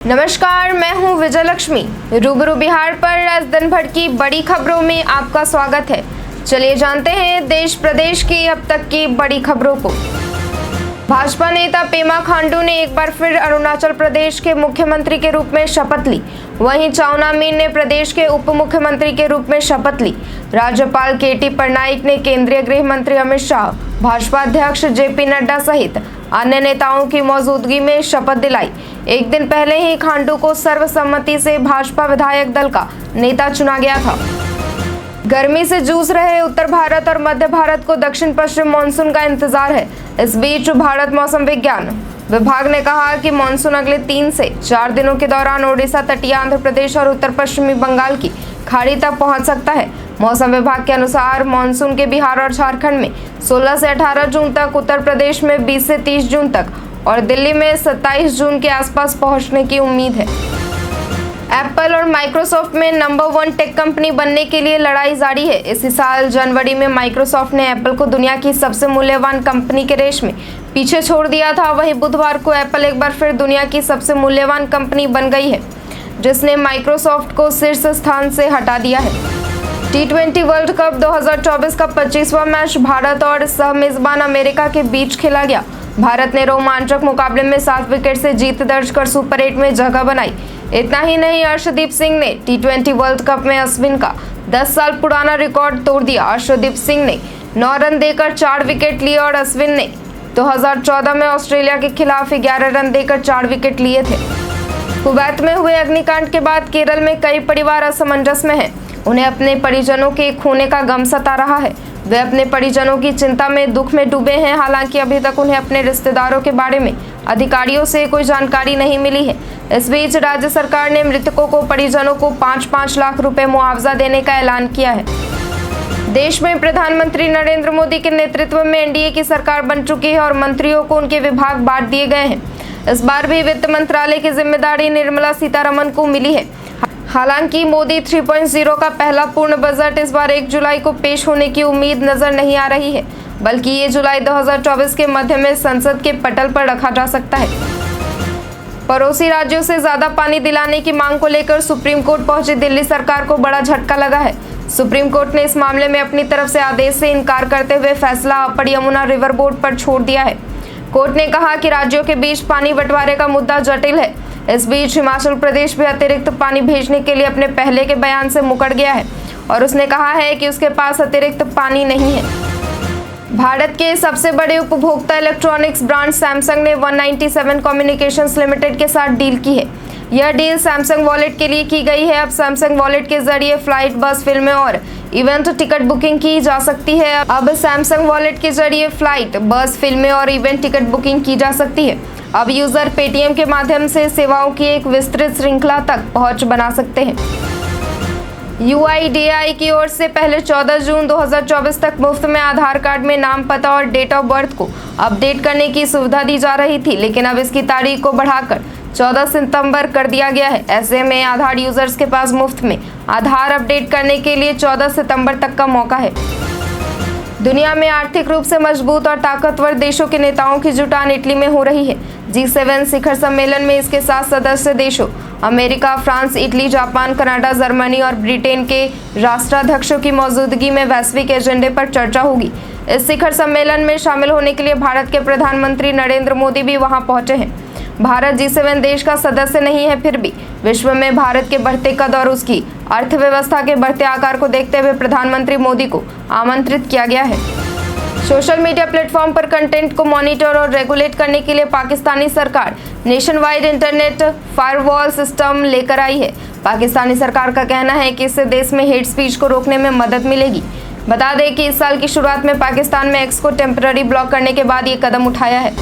नमस्कार, मैं हूं विजय लक्ष्मी। रूबरू बिहार पर आज दिन भर की बड़ी खबरों में आपका स्वागत है। चलिए जानते हैं देश प्रदेश की अब तक की बड़ी खबरों को। भाजपा नेता पेमा खांडू ने एक बार फिर अरुणाचल प्रदेश के मुख्यमंत्री के रूप में शपथ ली। वहीं चाउना मीन ने प्रदेश के उप मुख्यमंत्री के रूप में शपथ ली। राज्यपाल केटी पटनायक ने केंद्रीय गृह मंत्री अमित शाह, भाजपा अध्यक्ष जेपी नड्डा सहित अन्य नेताओं की मौजूदगी में शपथ दिलाई। एक दिन पहले ही खांडू को सर्वसम्मति से भाजपा विधायक दल का नेता चुना गया था। गर्मी से जूझ रहे उत्तर भारत और मध्य भारत को दक्षिण पश्चिम मानसून का इंतजार है। इस बीच भारत मौसम विज्ञान विभाग ने कहा कि मानसून अगले 3 से 4 दिनों के दौरान ओडिशा, तटीय आंध्र प्रदेश और उत्तर पश्चिमी बंगाल की खाड़ी तक पहुंच सकता है। मौसम विभाग के अनुसार मानसून के बिहार और झारखंड में 16 से 18 जून तक, उत्तर प्रदेश में 20 से 30 जून तक और दिल्ली में 27 जून के आसपास पहुंचने की उम्मीद है। एप्पल और माइक्रोसॉफ्ट में नंबर 1 टेक कंपनी बनने के लिए लड़ाई जारी है। इसी साल जनवरी में माइक्रोसॉफ्ट ने एप्पल को दुनिया की सबसे मूल्यवान कंपनी के रेस में पीछे छोड़ दिया था। वहीं बुधवार को एप्पल एक बार फिर दुनिया की सबसे मूल्यवान कंपनी बन गई है, जिसने माइक्रोसॉफ्ट को शीर्ष स्थान से हटा दिया है। T20 वर्ल्ड कप 2024 का 25वां मैच भारत और सह-मेजबान अमेरिका के बीच खेला गया। भारत ने रोमांचक मुकाबले में 7 विकेट से जीत दर्ज कर सुपर 8 में जगह बनाई। इतना ही नहीं, अर्शदीप सिंह ने T20 वर्ल्ड कप में अश्विन का 10 साल पुराना रिकॉर्ड तोड़ दिया। अर्शदीप सिंह ने 9 रन देकर 4 विकेट लिए और अश्विन ने 2014 में ऑस्ट्रेलिया के खिलाफ 11 रन देकर 4 विकेट लिए थे। कुवैत में हुए अग्निकांड के बाद केरल में कई परिवार असमंजस में हैं। उन्हें अपने परिजनों के खोने का गम सता रहा है। वे अपने परिजनों की चिंता में, दुख में डूबे हैं। हालांकि अभी तक उन्हें अपने रिश्तेदारों के बारे में अधिकारियों से कोई जानकारी नहीं मिली है। इस बीच राज्य सरकार ने मृतकों को परिजनों को 5-5 लाख रुपए मुआवजा देने का ऐलान किया है। देश में प्रधानमंत्री नरेंद्र मोदी के नेतृत्व में एनडीए की सरकार बन चुकी है और मंत्रियों को उनके विभाग बांट दिए गए हैं। इस बार भी वित्त मंत्रालय की जिम्मेदारी निर्मला सीतारमण को मिली है। हालांकि मोदी 3.0 का पहला पूर्ण बजट इस बार 1 जुलाई को पेश होने की उम्मीद नजर नहीं आ रही है, बल्कि ये जुलाई 2024 के मध्य में संसद के पटल पर रखा जा सकता है। पड़ोसी राज्यों से ज्यादा पानी दिलाने की मांग को लेकर सुप्रीम कोर्ट पहुंची दिल्ली सरकार को बड़ा झटका लगा है। सुप्रीम कोर्ट ने इस मामले में अपनी तरफ से आदेश से इनकार करते हुए फैसला अपर यमुना रिवर बोर्ड पर छोड़ दिया है। कोर्ट ने कहा कि राज्यों के बीच पानी बंटवारे का मुद्दा जटिल है। इस बीच हिमाचल प्रदेश भी अतिरिक्त पानी भेजने के लिए अपने पहले के बयान से मुकर गया है और उसने कहा है कि उसके पास अतिरिक्त पानी नहीं है। भारत के सबसे बड़े उपभोक्ता इलेक्ट्रॉनिक्स ब्रांड सैमसंग ने 197 कम्युनिकेशंस लिमिटेड के साथ डील की है। यह डील सैमसंग वॉलेट के लिए की गई है। अब सैमसंग वॉलेट के जरिए फ्लाइट, बस, फिल्में और इवेंट टिकट बुकिंग की जा सकती है। अब सैमसंग वॉलेट के जरिए फ्लाइट, बस, फिल्में और इवेंट टिकट बुकिंग की जा सकती है। अब यूजर पेटीएम के माध्यम से सेवाओं की एक विस्तृत श्रृंखला तक पहुंच बना सकते हैं। UIDAI की ओर से पहले 14 जून 2024 तक मुफ्त में आधार कार्ड में नाम, पता और डेट ऑफ बर्थ को अपडेट करने की सुविधा दी जा रही थी, लेकिन अब इसकी तारीख को बढ़ाकर 14 सितंबर कर दिया गया है। ऐसे में आधार यूजर्स के पास मुफ्त में आधार अपडेट करने के लिए 14 सितंबर तक का मौका है। दुनिया में आर्थिक रूप से मजबूत और ताकतवर देशों के नेताओं की जुटान इटली में हो रही है। G7 शिखर सम्मेलन में इसके 7 सदस्य देशों America, France, Italy, Japan, Canada, Germany और ब्रिटेन के राष्ट्राध्यक्षों की मौजूदगी में वैश्विक एजेंडे पर चर्चा होगी। इस शिखर सम्मेलन में शामिल होने के लिए भारत के प्रधानमंत्री नरेंद्र मोदी भी वहां पहुंचे हैं। भारत G7 देश का सदस्य नहीं है, फिर भी विश्व में भारत के बढ़ते कद और उसकी अर्थव्यवस्था के बढ़ते आकार को देखते हुए प्रधानमंत्री मोदी को आमंत्रित किया गया है। सोशल मीडिया प्लेटफॉर्म पर कंटेंट को मॉनिटर और रेगुलेट करने के लिए पाकिस्तानी सरकार nation wide internet firewall system लेकर आई है। पाकिस्तानी सरकार का कहना है कि इससे देश में हेट स्पीच को रोकने में मदद मिलेगी। बता दें कि इस साल की शुरुआत में पाकिस्तान में एक्स को टेम्पररी ब्लॉक करने के बाद ये कदम उठाया है।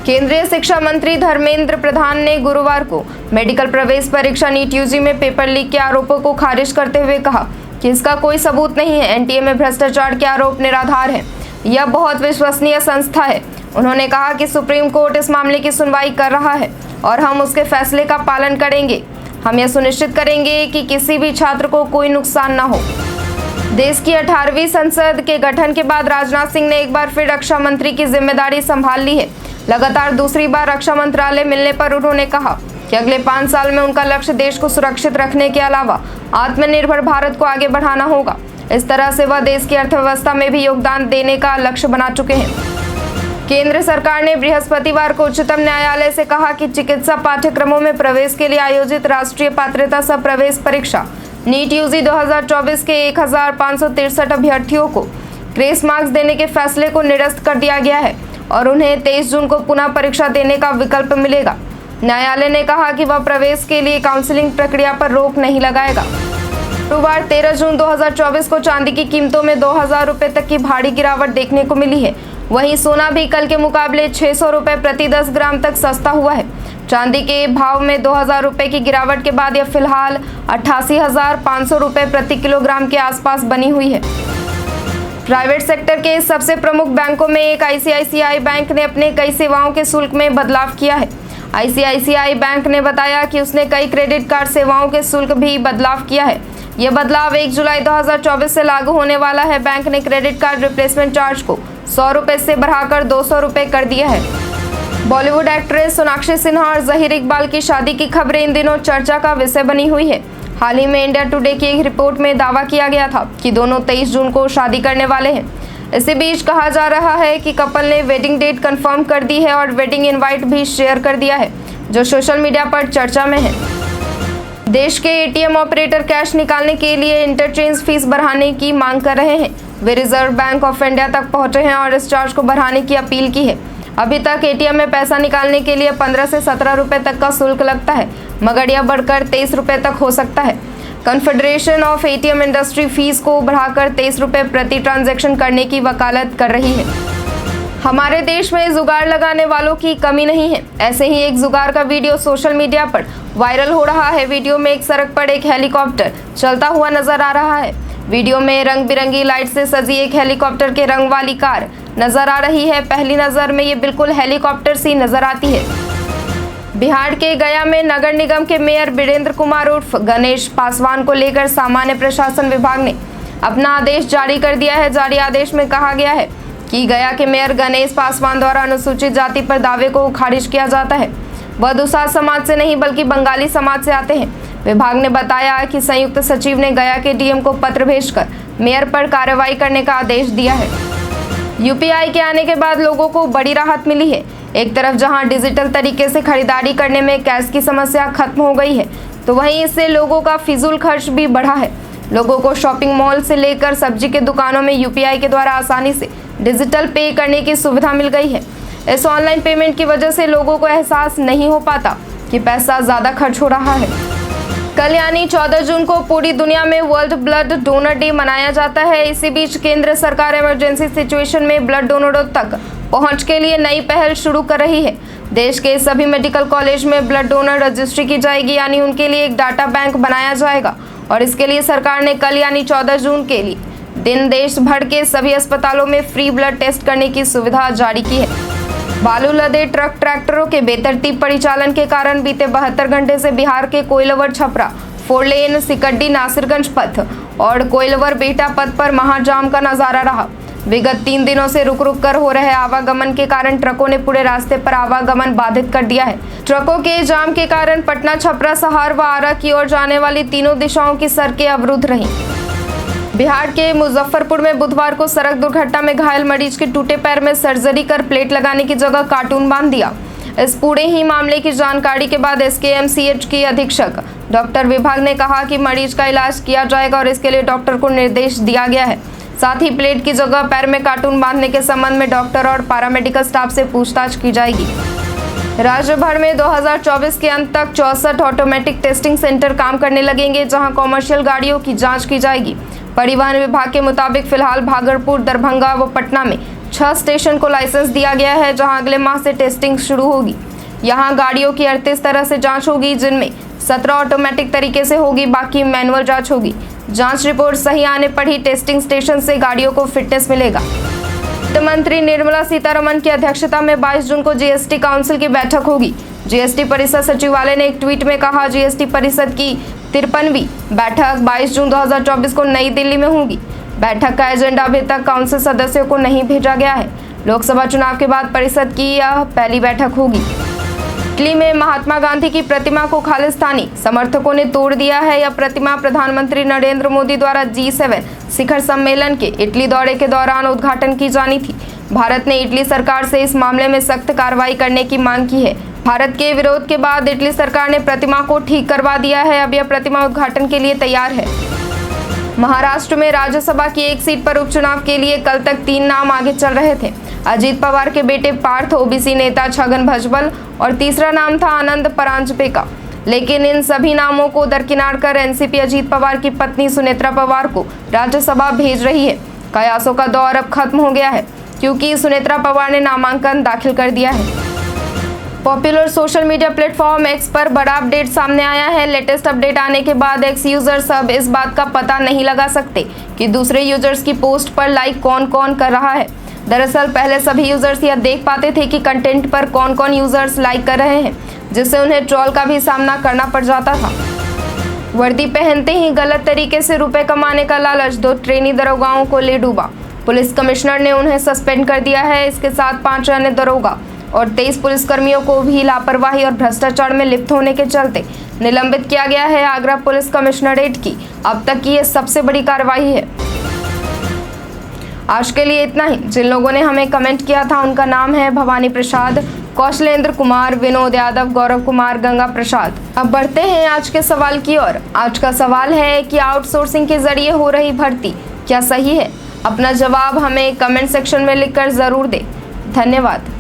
केंद्रीय शिक्षा मंत्री धर्मेंद्र प्रधान ने गुरुवार को मेडिकल प्रवेश परीक्षा नीट यूजी में पेपर लीक के आरोपों को खारिज करते हुए कहा कि इसका कोई सबूत नहीं है। एनटीए में भ्रष्टाचार के आरोप निराधार है। यह बहुत विश्वसनीय संस्था है। उन्होंने कहा कि सुप्रीम कोर्ट इस मामले की सुनवाई कर रहा है और हम उसके फैसले का पालन करेंगे। हम यह सुनिश्चित करेंगे कि किसी भी छात्र को कोई नुकसान न हो। देश की 18वीं संसद के गठन के बाद राजनाथ सिंह ने एक बार फिर रक्षा मंत्री की जिम्मेदारी संभाल ली है। लगातार दूसरी बार रक्षा मंत्रालय मिलने पर उन्होंने कहा कि अगले 5 साल में उनका लक्ष्य देश को सुरक्षित रखने के अलावा आत्मनिर्भर भारत को आगे बढ़ाना होगा। इस तरह से वह देश की अर्थव्यवस्था में भी योगदान देने का लक्ष्य बना चुके हैं। केंद्र सरकार ने बृहस्पतिवार को उच्चतम न्यायालय से कहा कि चिकित्सा पाठ्यक्रमों में प्रवेश के लिए आयोजित राष्ट्रीय पात्रता सह प्रवेश परीक्षा नीट यूजी 2024 के 1563 अभ्यर्थियों को ग्रेस मार्क्स देने के फैसले को निरस्त कर दिया गया है और उन्हें 23 जून को पुनः परीक्षा देने का विकल्प मिलेगा। न्यायालय ने कहा कि वह प्रवेश के लिए काउंसलिंग प्रक्रिया पर रोक नहीं लगाएगा। गुरुवार 13 जून 2024 को चांदी की कीमतों में 2000 रुपये तक की भारी गिरावट देखने को मिली है। वहीं सोना भी कल के मुकाबले 600 रुपये प्रति 10 ग्राम तक सस्ता हुआ है। चांदी के भाव में 2000 रुपये की गिरावट के बाद यह फिलहाल 88,500 रुपये प्रति किलोग्राम के आसपास बनी हुई है। प्राइवेट सेक्टर के सबसे प्रमुख बैंकों में एक आईसीआईसीआई बैंक ने अपने कई सेवाओं के शुल्क में बदलाव किया है। आईसीआईसीआई बैंक ने बताया कि उसने कई क्रेडिट कार्ड सेवाओं के शुल्क भी बदलाव किया है। यह बदलाव 1 जुलाई 2024 से लागू होने वाला है। बैंक ने क्रेडिट कार्ड रिप्लेसमेंट चार्ज को 100 रुपये से बढ़ाकर 200 रुपये कर दिया है। बॉलीवुड एक्ट्रेस सोनाक्षी सिन्हा और जहीर इकबाल की शादी की खबरें इन दिनों चर्चा का विषय बनी हुई है। हाल ही में इंडिया टुडे की एक रिपोर्ट में दावा किया गया था कि दोनों 23 जून को शादी करने वाले हैं। इसी बीच कहा जा रहा है कि कपल ने वेडिंग डेट कंफर्म कर दी है और वेडिंग इनवाइट भी शेयर कर दिया है, जो सोशल मीडिया पर चर्चा में है। देश के एटीएम ऑपरेटर कैश निकालने के लिए इंटरचेंज फीस बढ़ाने की मांग कर रहे हैं। वे रिजर्व बैंक ऑफ इंडिया तक पहुंचे हैं और इस चार्ज को बढ़ाने की अपील की है। अभी तक एटीएम में पैसा निकालने के लिए 15 से 17 रुपये तक का शुल्क लगता है, मगर यह बढ़कर 23 रुपये तक हो सकता है। Confederation of ATM industry fees को बढ़ाकर 23 रुपये प्रति ट्रांजैक्शन करने की वकालत कर रही है। हमारे देश में जुगाड़ लगाने वालों की कमी नहीं है। ऐसे ही एक जुगाड़ का वीडियो सोशल मीडिया पर वायरल हो रहा है। वीडियो में एक सड़क पर एक हेलीकॉप्टर चलता हुआ नजर आ रहा है। वीडियो में रंग बिरंगी लाइट से सजी एक हेलीकॉप्टर के रंग वाली कार नजर आ रही है। पहली नजर में ये बिल्कुल हेलीकॉप्टर सी नजर आती है। बिहार के गया में नगर निगम के मेयर वीरेंद्र कुमार उर्फ गणेश पासवान को लेकर सामान्य प्रशासन विभाग ने अपना आदेश जारी कर दिया है। जारी आदेश में कहा गया है कि गया के मेयर गणेश पासवान द्वारा अनुसूचित जाति पर दावे को खारिज किया जाता है। वह दुसाध समाज से नहीं बल्कि बंगाली समाज से आते हैं। विभाग ने बताया कि संयुक्त सचिव ने गया के डीएम को पत्र भेजकर मेयर पर कार्रवाई करने का आदेश दिया है। यूपीआई के आने के बाद लोगों को बड़ी राहत मिली है। एक तरफ जहां डिजिटल तरीके से खरीदारी करने में कैश की समस्या खत्म हो गई है, तो वहीं इससे लोगों का फिजूल खर्च भी बढ़ा है। लोगों को शॉपिंग मॉल से लेकर सब्जी के दुकानों में यूपीआई के द्वारा आसानी से डिजिटल पे करने की सुविधा मिल गई है। इस ऑनलाइन पेमेंट की वजह से लोगों को एहसास नहीं हो पाता कि पैसा ज़्यादा खर्च हो रहा है। कल यानी 14 जून को पूरी दुनिया में वर्ल्ड ब्लड डोनर डे मनाया जाता है। इसी बीच केंद्र सरकार इमरजेंसी सिचुएशन में ब्लड डोनरों तक पहुंच के लिए नई पहल शुरू कर रही है। देश के सभी मेडिकल कॉलेज में ब्लड डोनर रजिस्ट्री की जाएगी, यानी उनके लिए एक डाटा बैंक बनाया जाएगा। और इसके लिए सरकार ने कल यानी 14 जून के लिए दिन देश भर के सभी अस्पतालों में फ्री ब्लड टेस्ट करने की सुविधा जारी की है। बालू लदे ट्रक ट्रैक्टरों के बेतरतीब परिचालन के कारण बीते 72 घंटे से बिहार के कोइलवर छपरा 4 लेन सिकड्डी नासिरगंज पथ और कोइलवर बेटा पथ पर महाजाम का नजारा रहा। विगत 3 दिनों से रुक रुक कर हो रहे आवागमन के कारण ट्रकों ने पूरे रास्ते पर आवागमन बाधित कर दिया है। ट्रकों के जाम के कारण पटना, छपरा, सहार व आरा की ओर जाने वाली तीनों दिशाओं की सड़कें अवरुद्ध रहीं। बिहार के मुजफ्फरपुर में बुधवार को सड़क दुर्घटना में घायल मरीज के टूटे पैर में सर्जरी कर प्लेट लगाने की जगह कार्टून बांध दिया। इस पूरे ही मामले की जानकारी के बाद एसकेएमसीएच की अधीक्षक डॉक्टर विभाग ने कहा कि मरीज का इलाज किया जाएगा और इसके लिए डॉक्टर को निर्देश दिया गया है। साथ ही प्लेट की जगह पैर में कार्टून बांधने के संबंध में डॉक्टर और पैरामेडिकल स्टाफ से पूछताछ की जाएगी। राज्य भर में 2024 के अंत तक 64 ऑटोमेटिक टेस्टिंग सेंटर काम करने लगेंगे, जहां कॉमर्शियल गाड़ियों की जांच की जाएगी। परिवहन विभाग के मुताबिक फिलहाल भागलपुर, दरभंगा व पटना में 6 स्टेशन को लाइसेंस दिया गया है, जहां अगले माह से टेस्टिंग शुरू होगी। यहां गाड़ियों की 38 तरह से जांच होगी, जिनमें 17 ऑटोमेटिक तरीके से होगी, बाकी मैनुअल जांच होगी। जांच रिपोर्ट सही आने पर ही टेस्टिंग स्टेशन से गाड़ियों को फिटनेस मिलेगा। वित्त मंत्री निर्मला सीतारमण की अध्यक्षता में 22 जून को जीएसटी काउंसिल की बैठक होगी। जीएसटी परिषद सचिवालय ने एक ट्वीट में कहा, जीएसटी परिषद की 53वीं बैठक 22 जून 2024 को नई दिल्ली में होगी। बैठक का एजेंडा अभी तक काउंसिल सदस्यों को नहीं भेजा गया है। लोकसभा चुनाव के बाद परिषद की यह पहली बैठक होगी। इटली में महात्मा गांधी की प्रतिमा को खालिस्तानी समर्थकों ने तोड़ दिया है। यह प्रतिमा प्रधानमंत्री नरेंद्र मोदी द्वारा G7 शिखर सम्मेलन के इटली दौरे के दौरान उद्घाटन की जानी थी। भारत ने इटली सरकार से इस मामले में सख्त कार्रवाई करने की मांग की है। भारत के विरोध के बाद इटली सरकार ने प्रतिमा को ठीक करवा दिया है। अब यह प्रतिमा उद्घाटन के लिए तैयार है। महाराष्ट्र में राज्यसभा की एक सीट पर उपचुनाव के लिए कल तक 3 नाम आगे चल रहे थे। अजीत पवार के बेटे पार्थ, ओबीसी नेता छगन भुजबल और तीसरा नाम था आनंद परांजपे का। लेकिन इन सभी नामों को दरकिनार कर एनसीपी अजीत पवार की पत्नी सुनेत्रा पवार को राज्यसभा भेज रही है। कयासों का दौर अब खत्म हो गया है क्योंकि सुनेत्रा पवार ने नामांकन दाखिल कर दिया है। Popular social media platform x पर बड़ा अपडेट सामने आया है। लेटेस्ट अपडेट आने के बाद एक्स यूजर्स अब इस बात का पता नहीं लगा सकते कि दूसरे यूजर्स की पोस्ट पर लाइक कौन कौन कर रहा है। दरअसल पहले सभी यूजर्स यह देख पाते थे कि कंटेंट पर कौन कौन यूजर्स लाइक कर रहे हैं, जिससे उन्हें ट्रोल का भी सामना करना पड़ जाता था। वर्दी पहनते ही गलत तरीके से रुपए कमाने का लालच 2 ट्रेनी दरोगाओं को ले डूबा। पुलिस कमिश्नर ने उन्हें सस्पेंड कर दिया है। इसके साथ 5 अन्य दरोगा और 23 पुलिसकर्मियों को भी लापरवाही और भ्रष्टाचार में लिप्त होने के चलते निलंबित किया गया है। आगरा पुलिस कमिश्नरेट की अब तक की यह सबसे बड़ी कार्रवाई है। आज के लिए इतना ही। जिन लोगों ने हमें कमेंट किया था उनका नाम है भवानी प्रसाद, कौशलेंद्र कुमार, विनोद यादव, गौरव कुमार, गंगा प्रसाद। अब बढ़ते हैं आज के सवाल की ओर। आज का सवाल है कि आउटसोर्सिंग के जरिए हो रही भर्ती क्या सही है? अपना जवाब हमें कमेंट सेक्शन में लिखकर जरूर दें। धन्यवाद।